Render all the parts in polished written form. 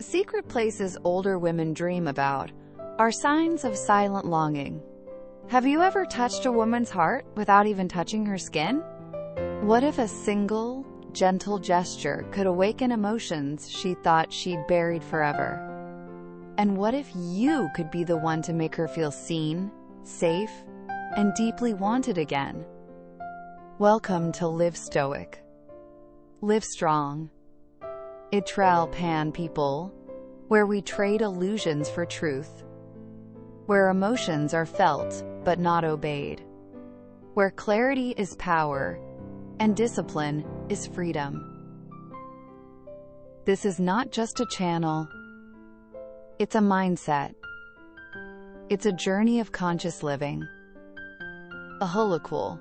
Secret places older women dream about are signs of silent longing. Have you ever touched a woman's heart without even touching her skin? What if a single, gentle gesture could awaken emotions she thought she'd buried forever? And what if you could be the one to make her feel seen, safe, and deeply wanted again? Welcome to Live Stoic. Live strong. Itrel Pan people, where we trade illusions for truth. Where emotions are felt, but not obeyed. Where clarity is power, and discipline is freedom. This is not just a channel. It's a mindset. It's a journey of conscious living. A holokul.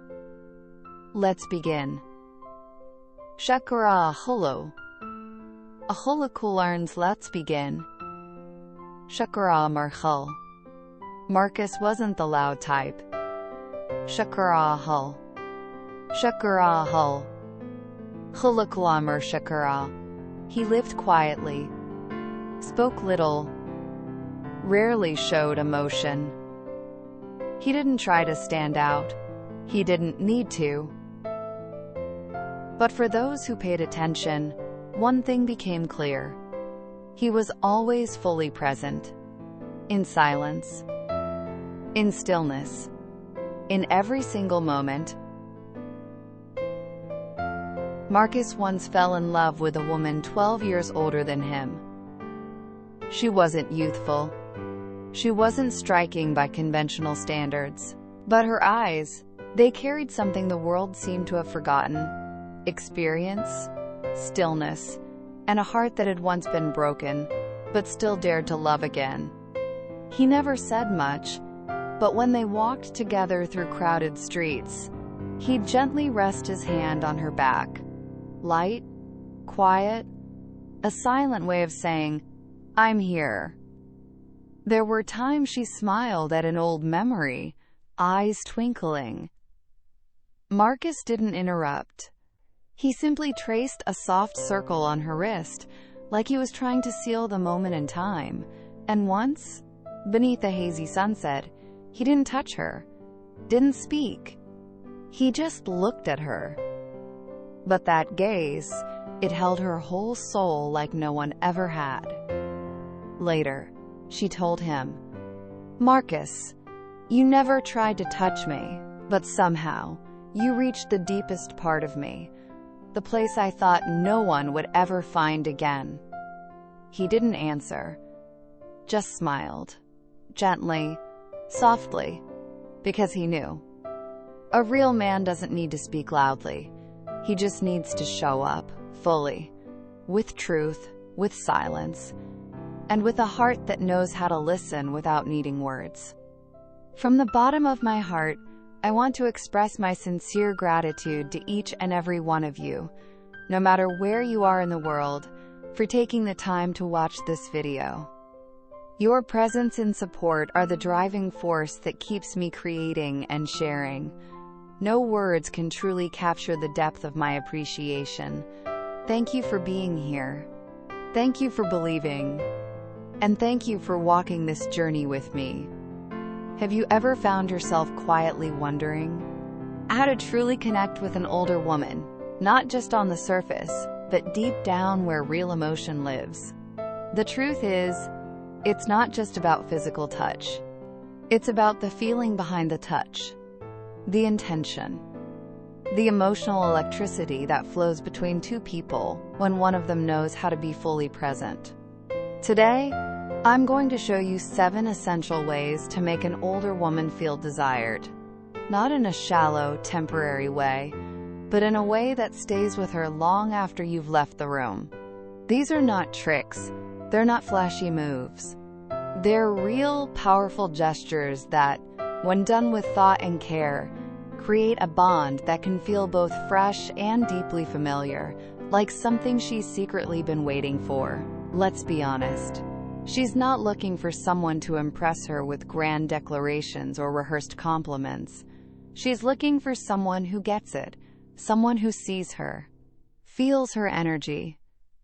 Let's begin. Shakura holo. A holokul learns let's begin. Shakura marchal. Marcus wasn't the loud type. Shakura hull. Shakura hull. Holokulamer Shakura. He lived quietly. Spoke little. Rarely showed emotion. He didn't try to stand out. He didn't need to. But for those who paid attention, one thing became clear. He was always fully present. In silence. In stillness. In every single moment. Marcus once fell in love with a woman 12 years older than him. She wasn't youthful. She wasn't striking by conventional standards. But her eyes, they carried something the world seemed to have forgotten. Experience, stillness, and a heart that had once been broken, but still dared to love again. He never said much, but when they walked together through crowded streets, he'd gently rest his hand on her back. Light, quiet, a silent way of saying, "I'm here." There were times she smiled at an old memory, eyes twinkling. Marcus didn't interrupt. He simply traced a soft circle on her wrist, like he was trying to seal the moment in time. And once, beneath a hazy sunset, he didn't touch her, didn't speak. He just looked at her. But that gaze, it held her whole soul like no one ever had. Later, she told him, "Marcus, you never tried to touch me, but somehow, you reached the deepest part of me. The place I thought no one would ever find again." He didn't answer, just smiled, gently, softly, because he knew. A real man doesn't need to speak loudly. He just needs to show up, fully, with truth, with silence, and with a heart that knows how to listen without needing words. From the bottom of my heart, I want to express my sincere gratitude to each and every one of you, no matter where you are in the world, for taking the time to watch this video. Your presence and support are the driving force that keeps me creating and sharing. No words can truly capture the depth of my appreciation. Thank you for being here. Thank you for believing. And thank you for walking this journey with me. Have you ever found yourself quietly wondering how to truly connect with an older woman, not just on the surface, but deep down where real emotion lives? The truth is, it's not just about physical touch. It's about the feeling behind the touch, the intention, the emotional electricity that flows between two people when one of them knows how to be fully present. Today, I'm going to show you 7 essential ways to make an older woman feel desired. Not in a shallow, temporary way, but in a way that stays with her long after you've left the room. These are not tricks. They're not flashy moves. They're real, powerful gestures that, when done with thought and care, create a bond that can feel both fresh and deeply familiar, like something she's secretly been waiting for. Let's be honest. She's not looking for someone to impress her with grand declarations or rehearsed compliments. She's looking for someone who gets it, someone who sees her, feels her energy,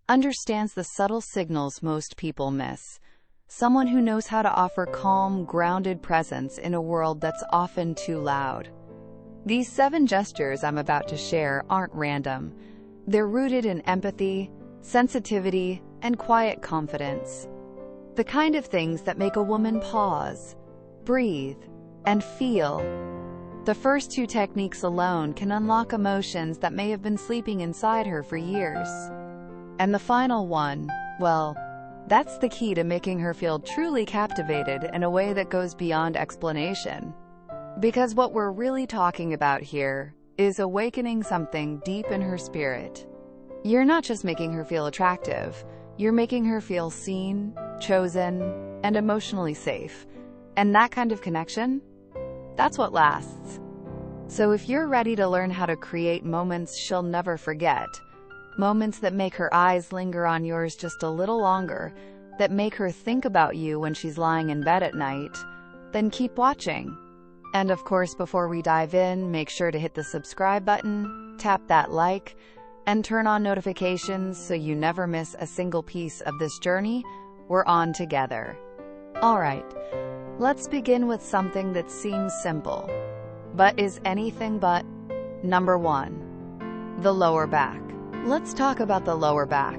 understands the subtle signals most people miss. Someone who knows how to offer calm, grounded presence in a world that's often too loud. These 7 gestures I'm about to share aren't random. They're rooted in empathy, sensitivity, and quiet confidence. The kind of things that make a woman pause, breathe, and feel. The first 2 techniques alone can unlock emotions that may have been sleeping inside her for years. And the final one, well, that's the key to making her feel truly captivated in a way that goes beyond explanation. Because what we're really talking about here is awakening something deep in her spirit. You're not just making her feel attractive, you're making her feel seen, chosen, and emotionally safe. And that kind of connection? That's what lasts. So if you're ready to learn how to create moments she'll never forget, moments that make her eyes linger on yours just a little longer, that make her think about you when she's lying in bed at night, then keep watching. And of course, before we dive in, make sure to hit the subscribe button, tap that like, and turn on notifications so you never miss a single piece of this journey we're on together. Alright, let's begin with something that seems simple, but is anything but. Number 1. The lower back. Let's talk about the lower back.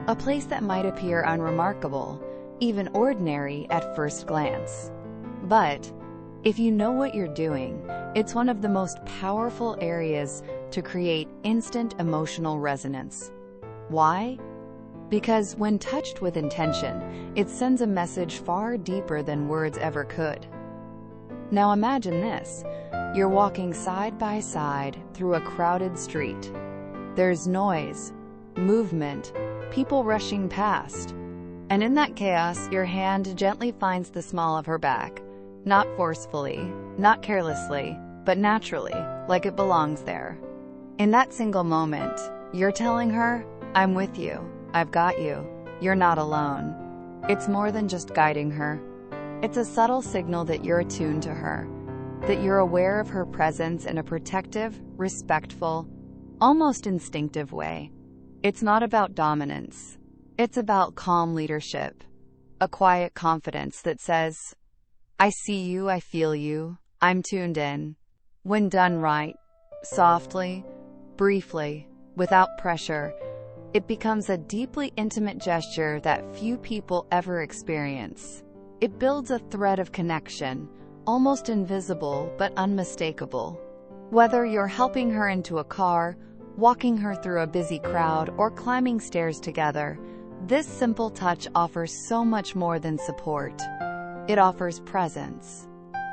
A place that might appear unremarkable, even ordinary at first glance. But if you know what you're doing, it's one of the most powerful areas to create instant emotional resonance. Why? Because when touched with intention, it sends a message far deeper than words ever could. Now imagine this. You're walking side by side through a crowded street. There's noise, movement, people rushing past. And in that chaos, your hand gently finds the small of her back. Not forcefully, not carelessly, but naturally, like it belongs there. In that single moment, you're telling her, I'm with you, I've got you, you're not alone. It's more than just guiding her. It's a subtle signal that you're attuned to her, that you're aware of her presence in a protective, respectful, almost instinctive way. It's not about dominance. It's about calm leadership, a quiet confidence that says, I see you, I feel you, I'm tuned in. When done right, softly, briefly, without pressure, it becomes a deeply intimate gesture that few people ever experience. It builds a thread of connection, almost invisible but unmistakable. Whether you're helping her into a car, walking her through a busy crowd, or climbing stairs together, this simple touch offers so much more than support. It offers presence.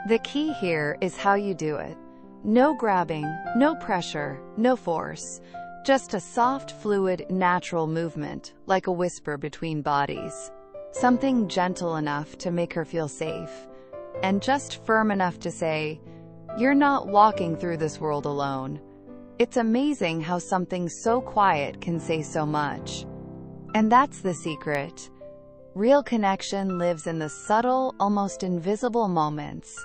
The key here is how you do it. No grabbing, no pressure, no force. Just a soft, fluid, natural movement, like a whisper between bodies. Something gentle enough to make her feel safe, and just firm enough to say, you're not walking through this world alone. It's amazing how something so quiet can say so much. And that's the secret. Real connection lives in the subtle, almost invisible moments.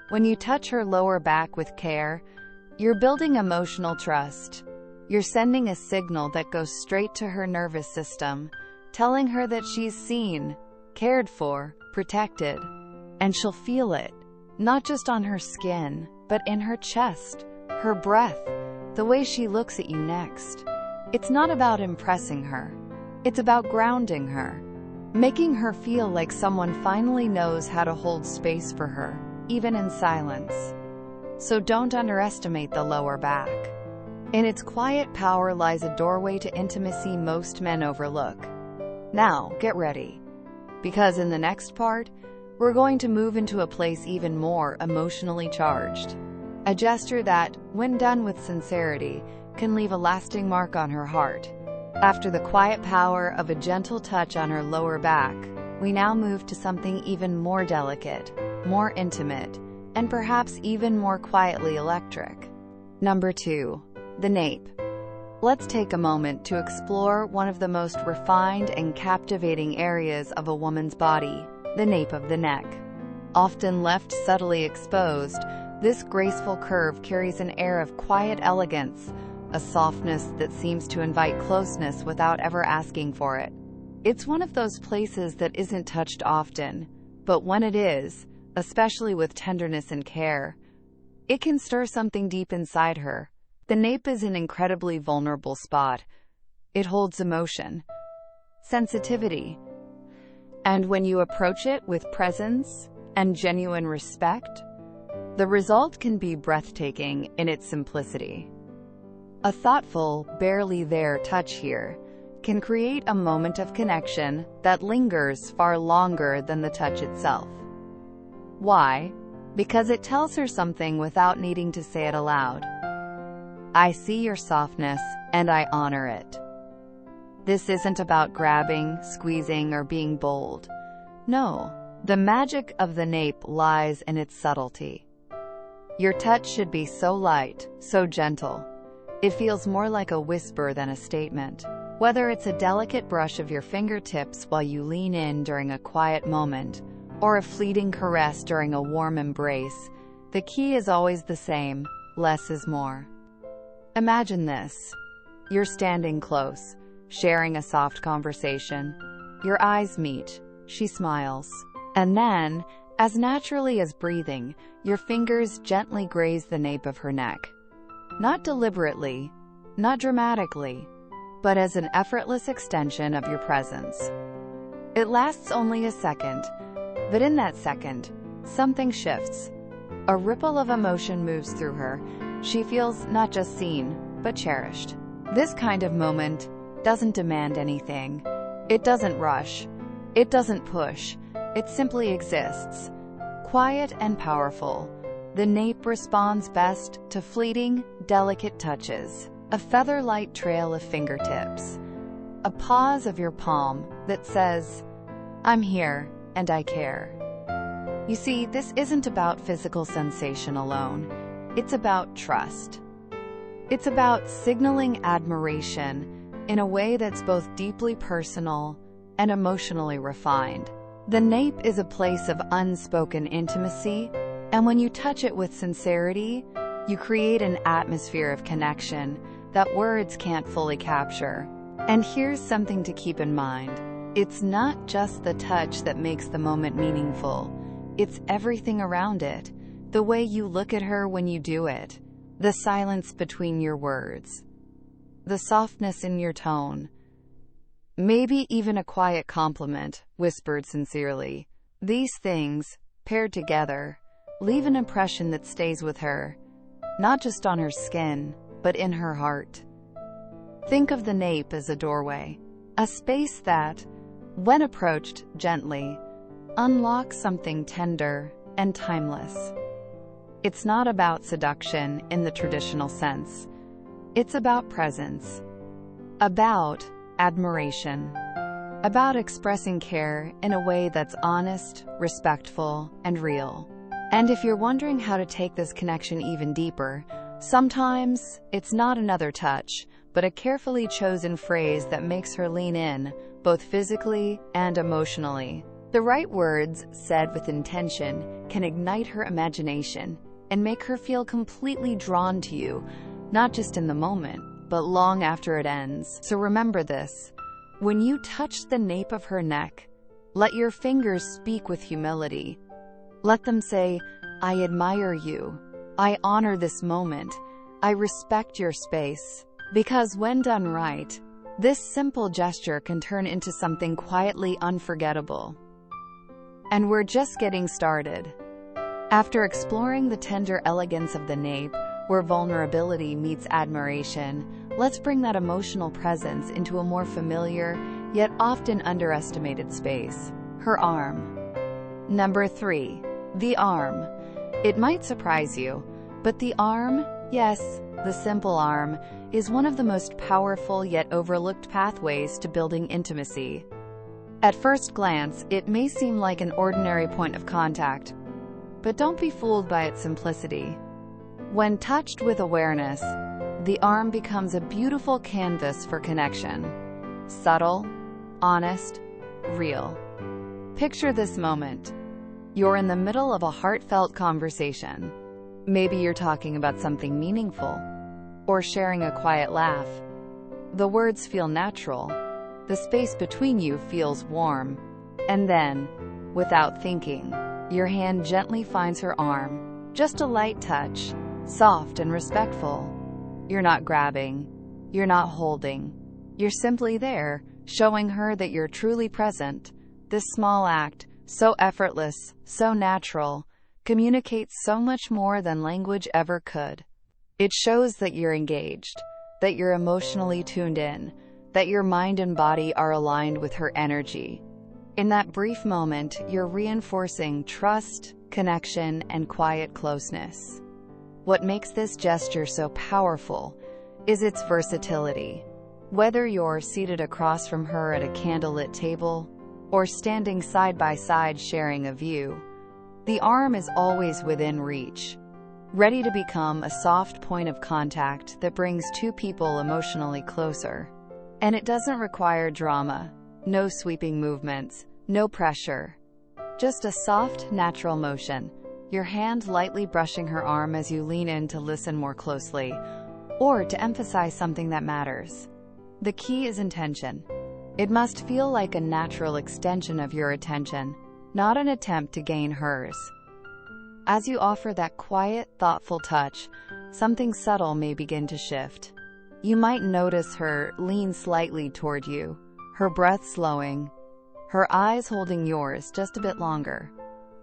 When you touch her lower back with care, you're building emotional trust. You're sending a signal that goes straight to her nervous system, telling her that she's seen, cared for, protected. And she'll feel it, not just on her skin, but in her chest, her breath, the way she looks at you next. It's not about impressing her. It's about grounding her, making her feel like someone finally knows how to hold space for her, even in silence. So don't underestimate the lower back. In its quiet power lies a doorway to intimacy most men overlook. Now, get ready, because in the next part, we're going to move into a place even more emotionally charged. A gesture that, when done with sincerity, can leave a lasting mark on her heart. After the quiet power of a gentle touch on her lower back, we now move to something even more delicate, more intimate, and perhaps even more quietly electric. Number 2. The nape. Let's take a moment to explore one of the most refined and captivating areas of a woman's body, the nape of the neck. Often left subtly exposed, this graceful curve carries an air of quiet elegance, a softness that seems to invite closeness without ever asking for it. It's one of those places that isn't touched often, but when it is, especially with tenderness and care, it can stir something deep inside her. The nape is an incredibly vulnerable spot. It holds emotion, sensitivity, and when you approach it with presence and genuine respect, the result can be breathtaking in its simplicity. A thoughtful, barely there touch here can create a moment of connection that lingers far longer than the touch itself. Why? Because it tells her something without needing to say it aloud. I see your softness, and I honor it. This isn't about grabbing, squeezing, or being bold. No, the magic of the nape lies in its subtlety. Your touch should be so light, so gentle. It feels more like a whisper than a statement. Whether it's a delicate brush of your fingertips while you lean in during a quiet moment, or a fleeting caress during a warm embrace, the key is always the same: less is more. Imagine this. You're standing close, sharing a soft conversation. Your eyes meet. She smiles. And then, as naturally as breathing, your fingers gently graze the nape of her neck. Not deliberately, not dramatically, but as an effortless extension of your presence. It lasts only a second, but in that second, something shifts. A ripple of emotion moves through her. She feels not just seen, but cherished. This kind of moment doesn't demand anything. It doesn't rush. It doesn't push. It simply exists. Quiet and powerful, the nape responds best to fleeting, delicate touches. A feather-light trail of fingertips. A pause of your palm that says, I'm here and I care. You see, this isn't about physical sensation alone. It's about trust. It's about signaling admiration in a way that's both deeply personal and emotionally refined. The nape is a place of unspoken intimacy, and when you touch it with sincerity, you create an atmosphere of connection that words can't fully capture. And here's something to keep in mind. It's not just the touch that makes the moment meaningful. It's everything around it. The way you look at her when you do it. The silence between your words. The softness in your tone. Maybe even a quiet compliment, whispered sincerely. These things, paired together, leave an impression that stays with her, not just on her skin, but in her heart. Think of the nape as a doorway, a space that, when approached gently, unlocks something tender and timeless. It's not about seduction in the traditional sense. It's about presence, about admiration, about expressing care in a way that's honest, respectful, and real. And if you're wondering how to take this connection even deeper, sometimes it's not another touch, but a carefully chosen phrase that makes her lean in, both physically and emotionally. The right words, said with intention, can ignite her imagination and make her feel completely drawn to you, not just in the moment, but long after it ends. So remember this. When you touch the nape of her neck, let your fingers speak with humility. Let them say, I admire you. I honor this moment. I respect your space. Because when done right, this simple gesture can turn into something quietly unforgettable. And we're just getting started. After exploring the tender elegance of the nape, where vulnerability meets admiration, let's bring that emotional presence into a more familiar, yet often underestimated space. Her arm. Number 3. The arm. It might surprise you, but the arm, yes, the simple arm, is one of the most powerful yet overlooked pathways to building intimacy. At first glance, it may seem like an ordinary point of contact, but don't be fooled by its simplicity. When touched with awareness, the arm becomes a beautiful canvas for connection. Subtle, honest, real. Picture this moment. You're in the middle of a heartfelt conversation. Maybe you're talking about something meaningful. or sharing a quiet laugh. The words feel natural. The space between you feels warm. And then, without thinking, your hand gently finds her arm. Just a light touch, soft and respectful. You're not grabbing. You're not holding. You're simply there, showing her that you're truly present. This small act, so effortless, so natural, communicates so much more than language ever could. It shows that you're engaged, that you're emotionally tuned in, that your mind and body are aligned with her energy. In that brief moment, you're reinforcing trust, connection, and quiet closeness. What makes this gesture so powerful is its versatility. Whether you're seated across from her at a candlelit table or standing side by side sharing a view, the arm is always within reach, ready to become a soft point of contact that brings two people emotionally closer. And it doesn't require drama, no sweeping movements, no pressure. Just a soft, natural motion, your hand lightly brushing her arm as you lean in to listen more closely, or to emphasize something that matters. The key is intention. It must feel like a natural extension of your attention, not an attempt to gain hers. As you offer that quiet, thoughtful touch, something subtle may begin to shift. You might notice her lean slightly toward you, her breath slowing, her eyes holding yours just a bit longer.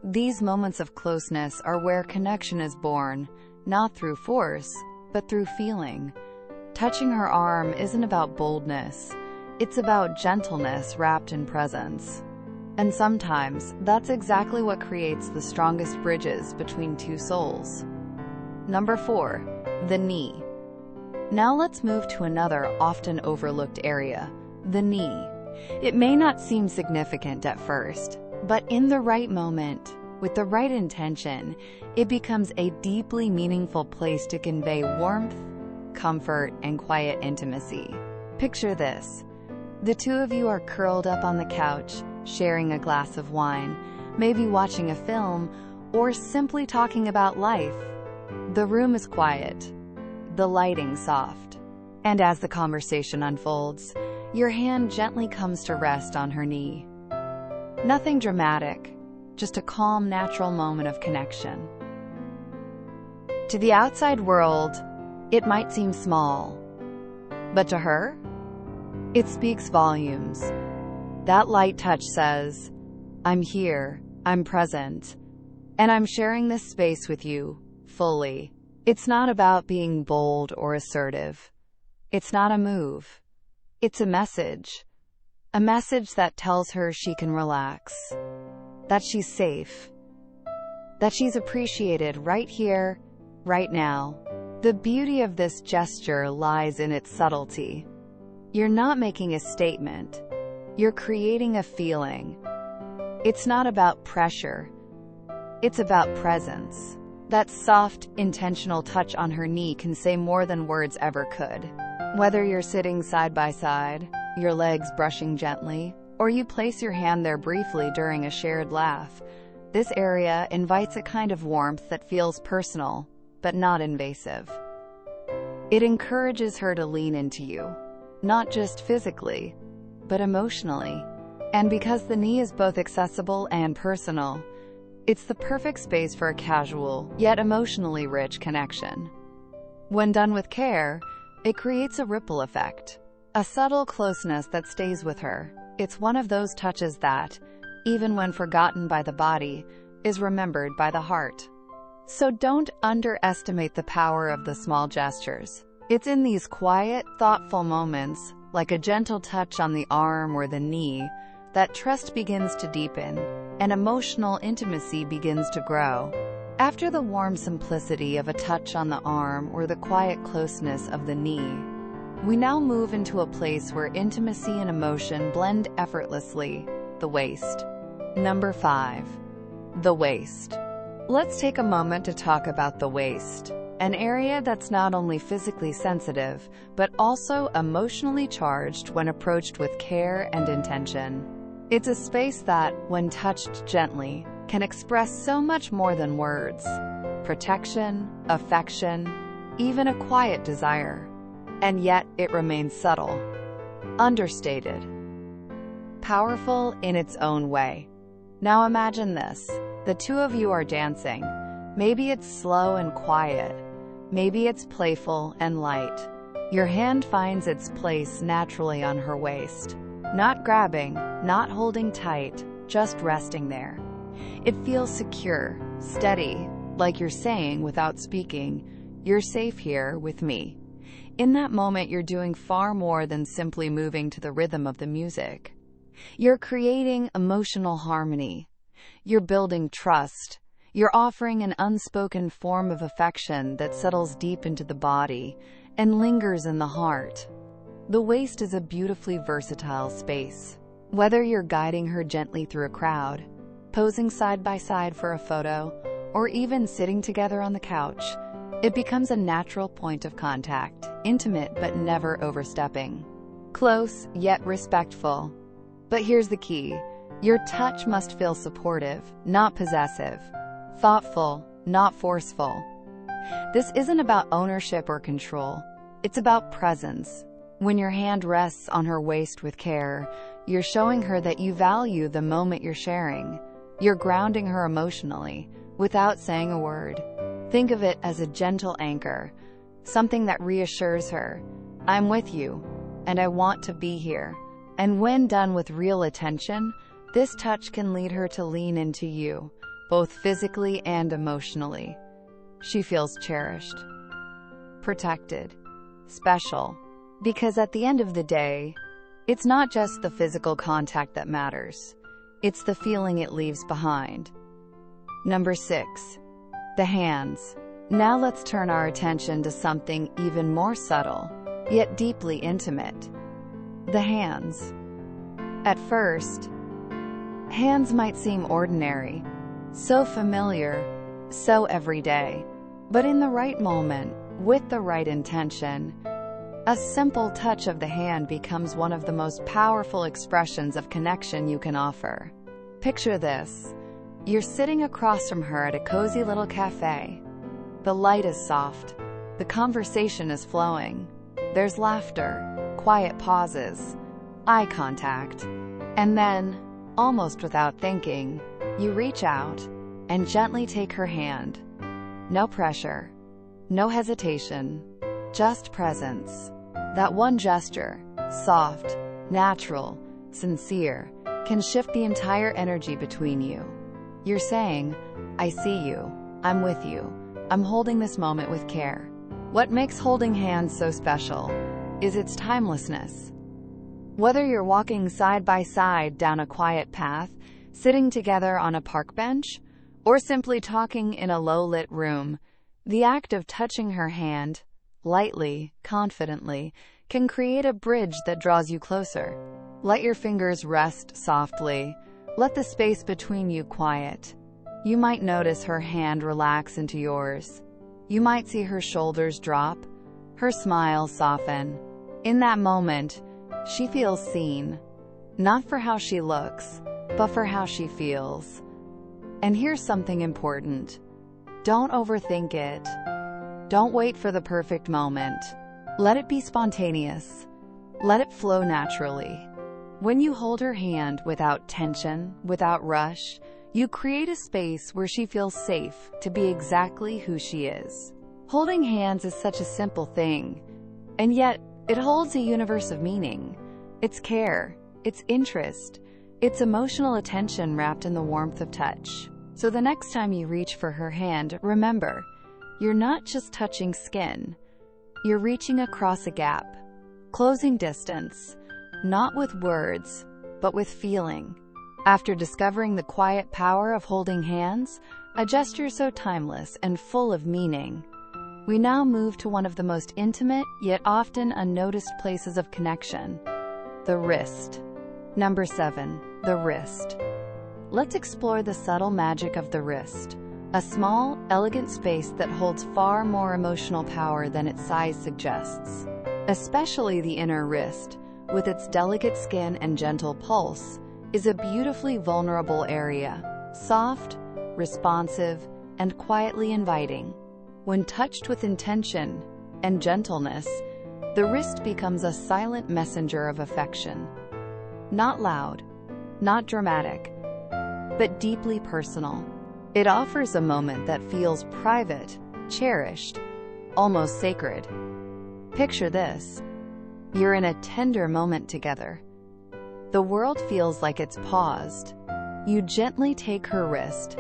These moments of closeness are where connection is born, not through force, but through feeling. Touching her arm isn't about boldness. It's about gentleness wrapped in presence. And sometimes, that's exactly what creates the strongest bridges between two souls. Number 4. The knee. Now let's move to another often overlooked area, the knee. It may not seem significant at first, but in the right moment, with the right intention, it becomes a deeply meaningful place to convey warmth, comfort, and quiet intimacy. Picture this. The two of you are curled up on the couch, sharing a glass of wine, maybe watching a film, or simply talking about life. The room is quiet, the lighting soft, and as the conversation unfolds, your hand gently comes to rest on her knee. Nothing dramatic, just a calm, natural moment of connection. To the outside world, it might seem small, but to her, it speaks volumes. That light touch says, I'm here, I'm present, and I'm sharing this space with you, fully. It's not about being bold or assertive. It's not a move. It's a message that tells her she can relax, that she's safe, that she's appreciated right here, right now. The beauty of this gesture lies in its subtlety. You're not making a statement. You're creating a feeling. It's not about pressure. It's about presence. That soft, intentional touch on her knee can say more than words ever could. Whether you're sitting side by side, your legs brushing gently, or you place your hand there briefly during a shared laugh, this area invites a kind of warmth that feels personal, but not invasive. It encourages her to lean into you, not just physically, but emotionally. And because the knee is both accessible and personal, it's the perfect space for a casual, yet emotionally rich connection. When done with care, it creates a ripple effect, a subtle closeness that stays with her. It's one of those touches that, even when forgotten by the body, is remembered by the heart. So don't underestimate the power of the small gestures. It's in these quiet, thoughtful moments, like a gentle touch on the arm or the knee, that trust begins to deepen, and emotional intimacy begins to grow. After the warm simplicity of a touch on the arm or the quiet closeness of the knee, we now move into a place where intimacy and emotion blend effortlessly, the waist. Number 5. The waist. Let's take a moment to talk about the waist, an area that's not only physically sensitive, but also emotionally charged when approached with care and intention. It's a space that, when touched gently, can express so much more than words. Protection, affection, even a quiet desire. And yet it remains subtle, understated, powerful in its own way. Now imagine this. The two of you are dancing. Maybe it's slow and quiet. Maybe it's playful and light. Your hand finds its place naturally on her waist. Not grabbing, not holding tight, just resting there. It feels secure, steady, like you're saying without speaking, "You're safe here with me." In that moment, you're doing far more than simply moving to the rhythm of the music. You're creating emotional harmony. You're building trust. You're offering an unspoken form of affection that settles deep into the body and lingers in the heart. The waist is a beautifully versatile space. Whether you're guiding her gently through a crowd, posing side by side for a photo, or even sitting together on the couch, it becomes a natural point of contact, intimate but never overstepping. Close, yet respectful. But here's the key. Your touch must feel supportive, not possessive. Thoughtful, not forceful. This isn't about ownership or control. It's about presence. When your hand rests on her waist with care, you're showing her that you value the moment you're sharing. You're grounding her emotionally, without saying a word. Think of it as a gentle anchor, something that reassures her. "I'm with you, and I want to be here." And when done with real attention, this touch can lead her to lean into you, both physically and emotionally. She feels cherished, protected, special. Because at the end of the day, it's not just the physical contact that matters. It's the feeling it leaves behind. Number 6. The hands. Now let's turn our attention to something even more subtle, yet deeply intimate. The hands. At first, hands might seem ordinary, so familiar, so everyday. But in the right moment, with the right intention, a simple touch of the hand becomes one of the most powerful expressions of connection you can offer. Picture this. You're sitting across from her at a cozy little cafe. The light is soft. The conversation is flowing. There's laughter, quiet pauses, eye contact. And then, almost without thinking, you reach out and gently take her hand. No pressure, no hesitation, just presence. That one gesture, soft, natural, sincere, can shift the entire energy between you. You're saying, "I see you, I'm with you, I'm holding this moment with care." What makes holding hands so special is its timelessness. Whether you're walking side by side down a quiet path, sitting together on a park bench, or simply talking in a low-lit room, the act of touching her hand, lightly, confidently, can create a bridge that draws you closer. Let your fingers rest softly. Let the space between you quiet. You might notice her hand relax into yours. You might see her shoulders drop, her smile soften. In that moment, she feels seen, not for how she looks, but for how she feels. And here's something important. Don't overthink it. Don't wait for the perfect moment. Let it be spontaneous. Let it flow naturally. When you hold her hand without tension, without rush, you create a space where she feels safe to be exactly who she is. Holding hands is such a simple thing, and yet it holds a universe of meaning. It's care, it's interest, it's emotional attention wrapped in the warmth of touch. So the next time you reach for her hand, remember, you're not just touching skin. You're reaching across a gap, closing distance, not with words, but with feeling. After discovering the quiet power of holding hands, a gesture so timeless and full of meaning, we now move to one of the most intimate yet often unnoticed places of connection, the wrist. Number 7. The wrist. Let's explore the subtle magic of the wrist, a small, elegant space that holds far more emotional power than its size suggests. Especially the inner wrist, with its delicate skin and gentle pulse, is a beautifully vulnerable area, soft, responsive, and quietly inviting. When touched with intention and gentleness, the wrist becomes a silent messenger of affection. Not loud, not dramatic, but deeply personal. It offers a moment that feels private, cherished, almost sacred. Picture this. You're in a tender moment together. The world feels like it's paused. You gently take her wrist,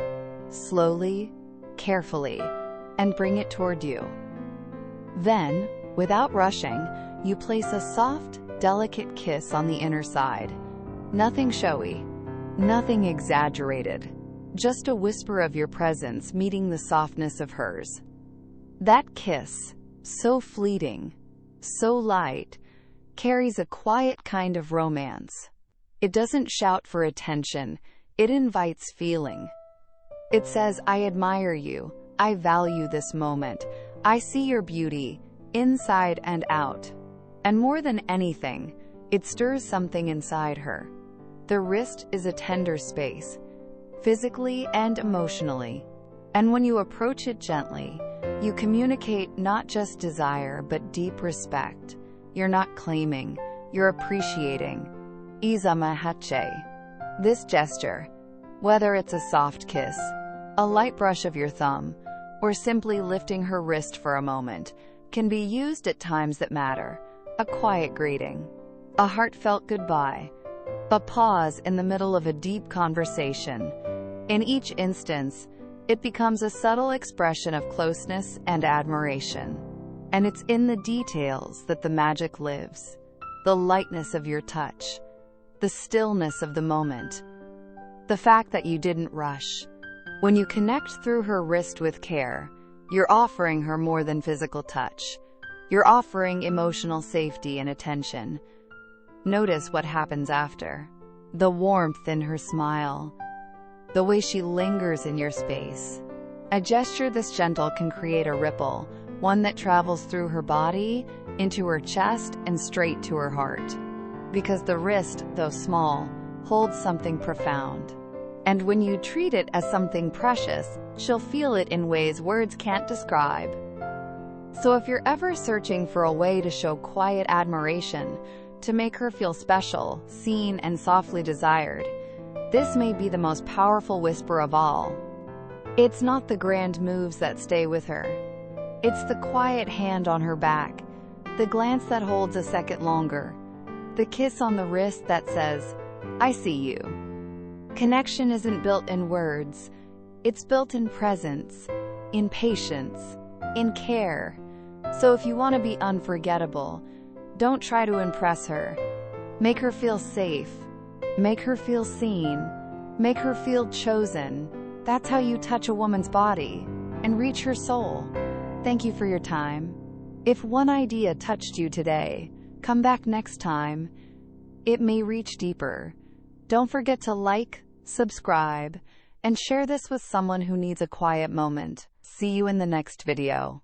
slowly, carefully, and bring it toward you. Then, without rushing, you place a soft, delicate kiss on the inner side. Nothing showy, nothing exaggerated, just a whisper of your presence meeting the softness of hers. That kiss, so fleeting, so light, carries a quiet kind of romance. It doesn't shout for attention, it invites feeling. It says, I admire you, I value this moment, I see your beauty, inside and out. And more than anything, it stirs something inside her. The wrist is a tender space, physically and emotionally. And when you approach it gently, you communicate not just desire but deep respect. You're not claiming, you're appreciating. Izamahache. This gesture, whether it's a soft kiss, a light brush of your thumb, or simply lifting her wrist for a moment, can be used at times that matter. A quiet greeting, a heartfelt goodbye, a pause in the middle of a deep conversation. In each instance, it becomes a subtle expression of closeness and admiration. And it's in the details that the magic lives. The lightness of your touch, the stillness of the moment, the fact that you didn't rush. When you connect through her wrist with care, you're offering her more than physical touch. You're offering emotional safety and attention. Notice what happens after. The warmth in her smile, the way she lingers in your space. A gesture this gentle can create a ripple, one that travels through her body, into her chest, and straight to her heart. Because the wrist, though small, holds something profound. And when you treat it as something precious, she'll feel it in ways words can't describe. So if you're ever searching for a way to show quiet admiration, to make her feel special, seen, and softly desired, this may be the most powerful whisper of all. It's not the grand moves that stay with her. It's the quiet hand on her back, the glance that holds a second longer, the kiss on the wrist that says, I see you. Connection isn't built in words. It's built in presence, in patience, in care. So if you want to be unforgettable, don't try to impress her. Make her feel safe. Make her feel seen. Make her feel chosen. That's how you touch a woman's body and reach her soul. Thank you for your time. If one idea touched you today, come back next time. It may reach deeper. Don't forget to like, subscribe, and share this with someone who needs a quiet moment. See you in the next video.